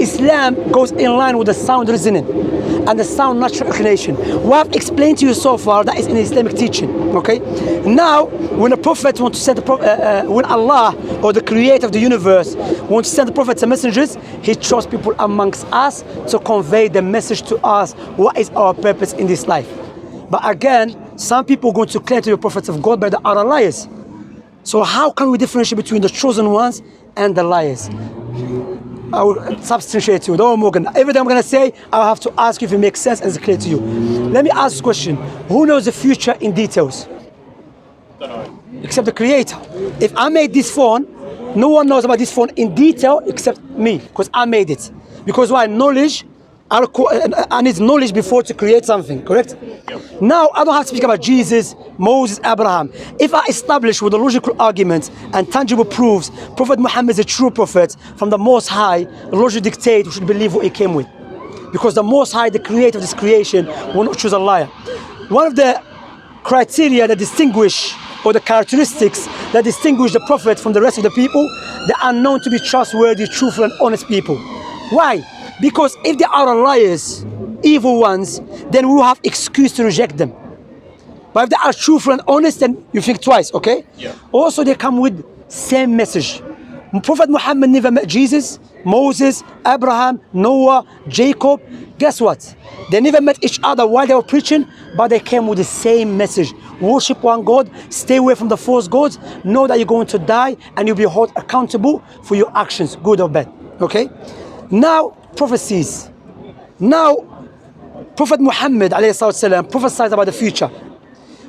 Islam goes in line with the sound reasoning and the sound natural inclination. What I've explained to you so far, that is in Islamic teaching. Okay. Now, when a prophet wants to send when Allah or the creator of the universe wants to send the prophets and messengers, he chose people amongst us to convey the message to us. What is our purpose in this life? But again, some people are going to claim to be prophets of God, but they are liars. So how can we differentiate between the chosen ones and the liars? I will substantiate you. Don't Morgan. Everything I'm going to say, I'll have to ask you if it makes sense and it's clear to you. Let me ask this question. Who knows the future in details? Don't know. Except the creator. If I made this phone, no one knows about this phone in detail except me, because I made it. Because why? Knowledge, I need knowledge before to create something, correct? Yep. Now, I don't have to speak about Jesus, Moses, Abraham. If I establish with a logical argument and tangible proofs, Prophet Muhammad is a true prophet from the Most High, logic dictate we should believe what he came with. Because the Most High, the creator of this creation, will not choose a liar. One of the criteria that distinguish, or the characteristics that distinguish the prophet from the rest of the people, they are known to be trustworthy, truthful, and honest people. Why? Because if they are liars, evil ones, then we will have excuse to reject them. But if they are truthful and honest, then you think twice, okay? Yeah. Also, they come with same message. Prophet Muhammad never met Jesus, Moses, Abraham, Noah, Jacob. Guess what? They never met each other while they were preaching, but they came with the same message. Worship one God, stay away from the false gods, know that you're going to die and you'll be held accountable for your actions, good or bad, okay? Now, prophecies. Now, Prophet Muhammad ﷺ prophesied about the future.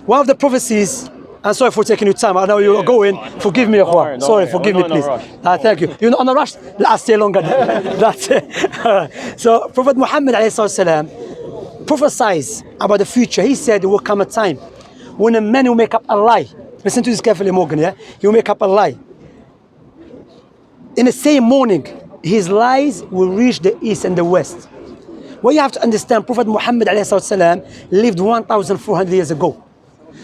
One of the prophecies, I'm sorry for taking your time, I know you're going, forgive me, Akhwa. Sorry, forgive me, please. Thank you. You're not on a rush? I'll stay longer. That's it. So, Prophet Muhammad ﷺ prophesies about the future. He said there will come a time when a man will make up a lie. Listen to this carefully, Morgan, yeah? He will make up a lie. In the same morning, his lies will reach the east and the west. What you have to understand, Prophet Muhammad ﷺ lived 1,400 years ago.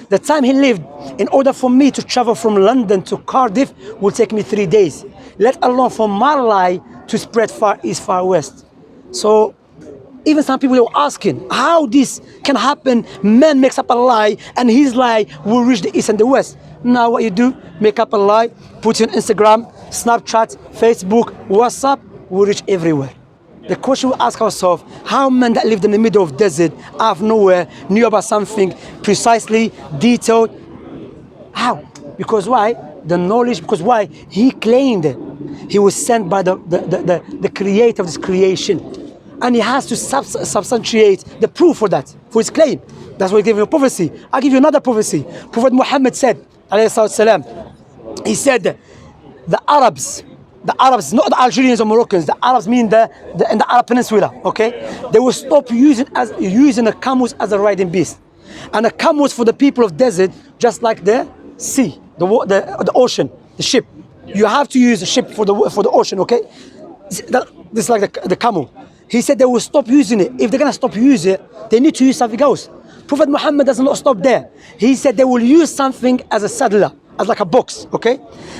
The time he lived, in order for me to travel from London to Cardiff, will take me 3 days. Let alone for my lie to spread far east, far west. So, even some people are asking, how this can happen? Man makes up a lie, and his lie will reach the east and the west. Now what you do, make up a lie, put it on Instagram, Snapchat, Facebook, WhatsApp, will reach everywhere. The question we ask ourselves, how men that lived in the middle of desert, out of nowhere, knew about something precisely, detailed? How? Because why? The knowledge, because why? He claimed it. He was sent by the creator of this creation. And he has to substantiate the proof for that, for his claim. That's why he gave him a prophecy. I'll give you another prophecy. Prophet Muhammad said, alayhi he said, the Arabs, not the Algerians or Moroccans, the Arabs mean in the Arab Peninsula, okay? They will stop using the camels as a riding beast. And the camels for the people of desert, just like the sea, the ocean, the ship. You have to use a ship for the ocean, okay? This is like the camel. He said they will stop using it. If they're going to stop using it, they need to use something else. Prophet Muhammad does not stop there. He said they will use something as a saddler, as like a box, okay?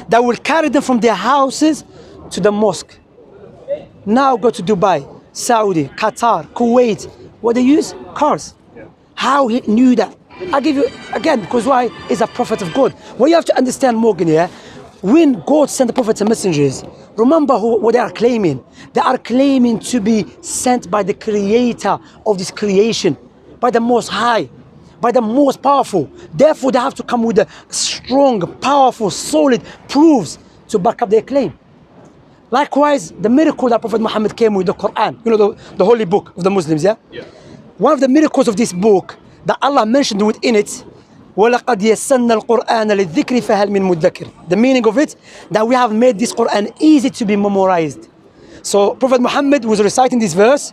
That will carry them from their houses to the mosque. Now go to Dubai, Saudi, Qatar, Kuwait. What they use? Cars. How he knew that? I'll give you, again, because why? He's a prophet of God. What you have to understand, Morgan, yeah? When God sent the prophets and messengers, remember what they are claiming. They are claiming to be sent by the creator of this creation, by the Most High, by the most powerful. Therefore, they have to come with the strong, powerful, solid proofs to back up their claim. Likewise, the miracle that Prophet Muhammad came with, the Quran, you know, the holy book of the Muslims, yeah? One of the miracles of this book that Allah mentioned within it, وَلَقَدْ يَسَّنَّا الْقُرْآنَ لِلذِّكْرِ فَهَلْ مِن مُدَّكِرٍ. The meaning of it, that we have made this Quran easy to be memorized. So Prophet Muhammad was reciting this verse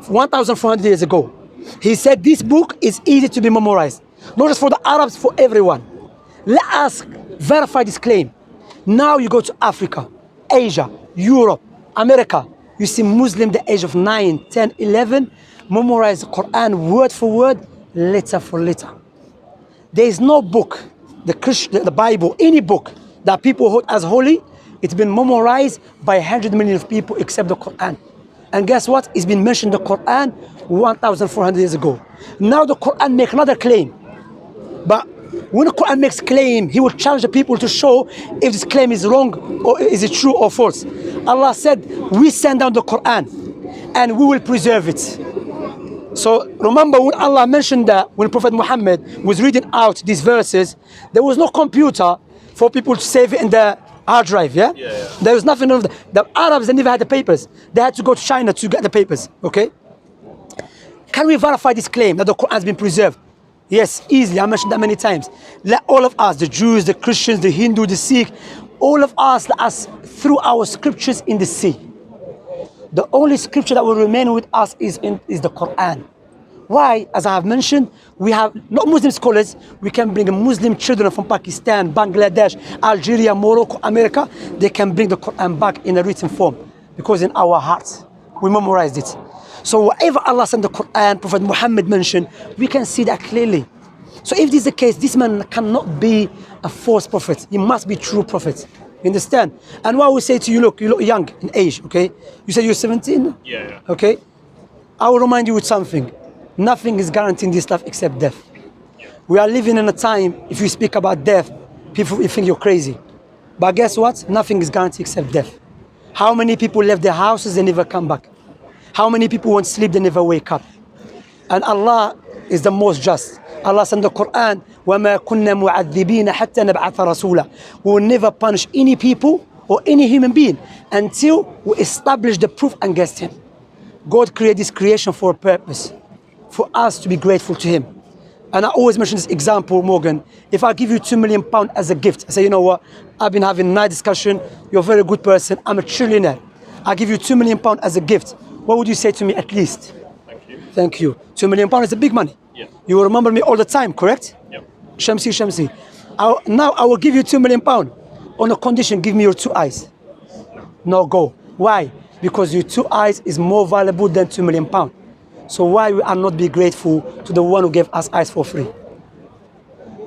1,400 years ago. He said this book is easy to be memorized. Not just for the Arabs, for everyone. Let us verify this claim. Now you go to Africa, Asia, Europe, America. You see Muslim the age of 9, 10, 11 memorize the Quran word for word, letter for letter. There is no book, the Bible, any book that people hold as holy, it's been memorized by 100 million of people except the Quran. And guess what? It's been mentioned in the Quran 1,400 years ago. Now the Quran makes another claim. But when the Quran makes claim, he will challenge the people to show if this claim is wrong or is it true or false. Allah said, we send down the Quran and we will preserve it. So remember when Allah mentioned that when Prophet Muhammad was reading out these verses, there was no computer for people to save it in the hard drive, yeah? There was nothing of that. The Arabs, they never had the papers. They had to go to China to get the papers, okay? Can we verify this claim that the Quran has been preserved? Yes, easily. I mentioned that many times. Let all of us, the Jews, the Christians, the Hindu, the Sikh, all of us, let us through our scriptures in the sea. The only scripture that will remain with us is the Quran. Why? As I have mentioned, we have not Muslim scholars. We can bring Muslim children from Pakistan, Bangladesh, Algeria, Morocco, America. They can bring the Quran back in a written form because in our hearts we memorized it. So whatever Allah sent the Quran, Prophet Muhammad mentioned, we can see that clearly. So if this is the case, this man cannot be a false prophet. He must be true prophet. You understand? And what we say to you, look, you look young in age, okay? You said you're 17? Yeah. Okay? I will remind you with something. Nothing is guaranteed in this life except death. We are living in a time, if you speak about death, people will think you're crazy. But guess what? Nothing is guaranteed except death. How many people left their houses and never come back? How many people won't sleep, they never wake up? And Allah is the most just. Allah said in the Quran, وَمَا كُنَّا مُعَذِّبِينَ حَتَّى نَبْعَثَ رَسُولًا. We will never punish any people or any human being until we establish the proof against him. God created this creation for a purpose, for us to be grateful to him. And I always mention this example, Morgan. If I give you £2 million as a gift, I say, you know what, I've been having a nice discussion, you're a very good person, I'm a trillionaire. I give you £2 million as a gift. What would you say to me at least? Thank you. Thank you. £2 million is a big money. Yeah. You will remember me all the time, correct? Yep. Shamsi. Now I will give you £2 million on a condition, give me your 2 eyes. No go. Why? Because your 2 eyes is more valuable than £2 million. So why we are not be grateful to the one who gave us eyes for free?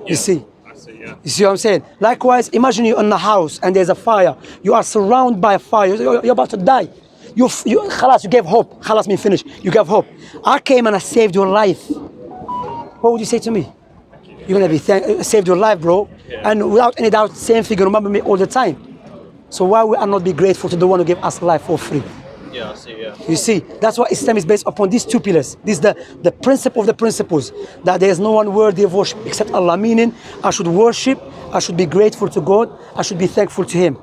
You see? I see, yeah. You see what I'm saying? Likewise, imagine you're in a house and there's a fire. You are surrounded by fire. You're about to die. You gave hope. Khalas means finished. You gave hope. I came and I saved your life. What would you say to me? You're gonna be saved your life, bro. Yeah. And without any doubt, same thing. Remember me all the time. So why we are not be grateful to the one who gave us life for free? Yeah, I see, yeah. You see, that's why Islam is based upon these 2 pillars. This is the principle of the principles, that there is no one worthy of worship except Allah, meaning I should worship, I should be grateful to God, I should be thankful to him.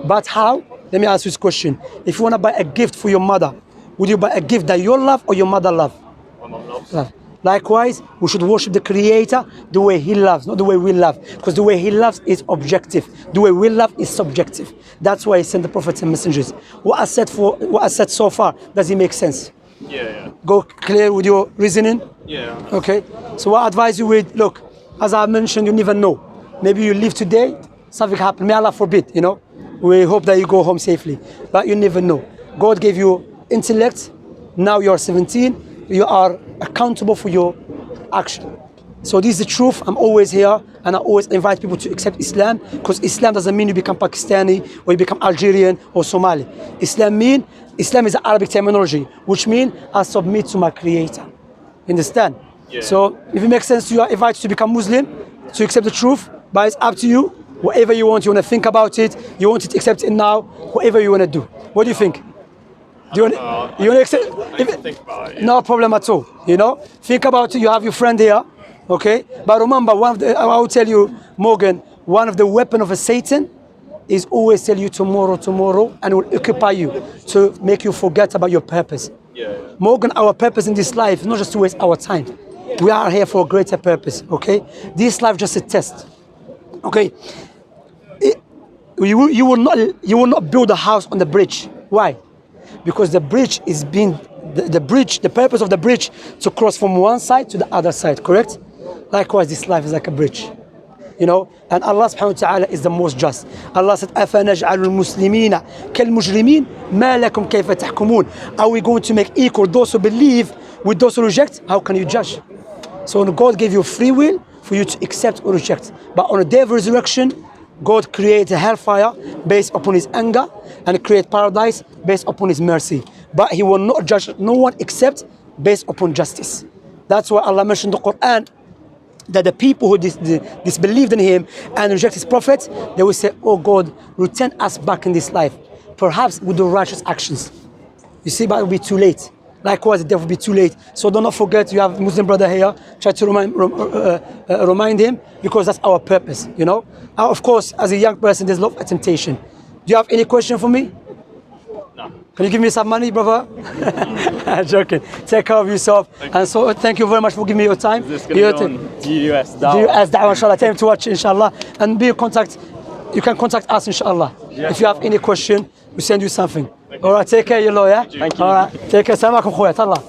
But how? Let me ask you this question. If you want to buy a gift for your mother, would you buy a gift that you love or your mother love? My mum loves. Love. Likewise, we should worship the Creator the way he loves, not the way we love. Because the way he loves is objective. The way we love is subjective. That's why he sent the prophets and messengers. What I said so far, does it make sense? Yeah. Go clear with your reasoning? Yeah. Okay. So what I advise you with, look, as I mentioned, you never know. Maybe you live today, something happen. May Allah forbid, you know. We hope that you go home safely. But you never know. God gave you intellect. Now you're 17. You are accountable for your action. So this is the truth. I'm always here and I always invite people to accept Islam, because Islam doesn't mean you become Pakistani or you become Algerian or Somali. Islam is an Arabic terminology, which means I submit to my Creator. Understand? Yeah. So if it makes sense to you, I invite you to become Muslim, to accept the truth, but it's up to you. Whatever you want to think about it, you want to accept it now, whatever you want to do. What do you think? Do you want to accept? I need to think about it. No problem at all. You know, think about it. You have your friend here, okay? But remember, I will tell you, Morgan, one of the weapons of a Satan is always tell you tomorrow, and will occupy you to make you forget about your purpose. Yeah. Morgan, our purpose in this life is not just to waste our time. We are here for a greater purpose, okay? This life is just a test, okay? You will not build a house on the bridge. Why? Because the bridge is being the purpose of the bridge to cross from one side to the other side, correct? Likewise, this life is like a bridge, you know. And Allah subhanahu wa ta'ala is the most just. Allah said, أَفَنَجْعَلُ الْمُسْلِمِينَ كَالْمُجْرِمِينَ مَا لَكُمْ كَيْفَ تَحْكُمُونَ. Are we going to make equal those who believe with those who reject? How can you judge? So God gave you free will for you to accept or reject. But on the day of resurrection, God created a hellfire based upon his anger and create paradise based upon his mercy. but He will not judge no one except based upon justice. That's why Allah mentioned in the Quran that the people who disbelieved in Him and reject His prophets, they will say, oh God, return us back in this life, perhaps with the righteous actions. You see, but it will be too late. Likewise, the death will be too late. So do not forget, you have a Muslim brother here, try to remind him, because that's our purpose, you know. Of course, as a young person, there's a lot of temptation. Do you have any question for me? No. Can you give me some money, brother? I'm joking. Take care of yourself. And so, thank you very much for giving me your time. This is going to go on GUS dawah. GUS dawah, inshallah. Tell him to watch, inshallah. And be in contact. You can contact us, inshallah. If you have any question, we send you something. All right, take care, you lawyer. Thank you. All right, take care. Salam alaikum, khoya. Tallah.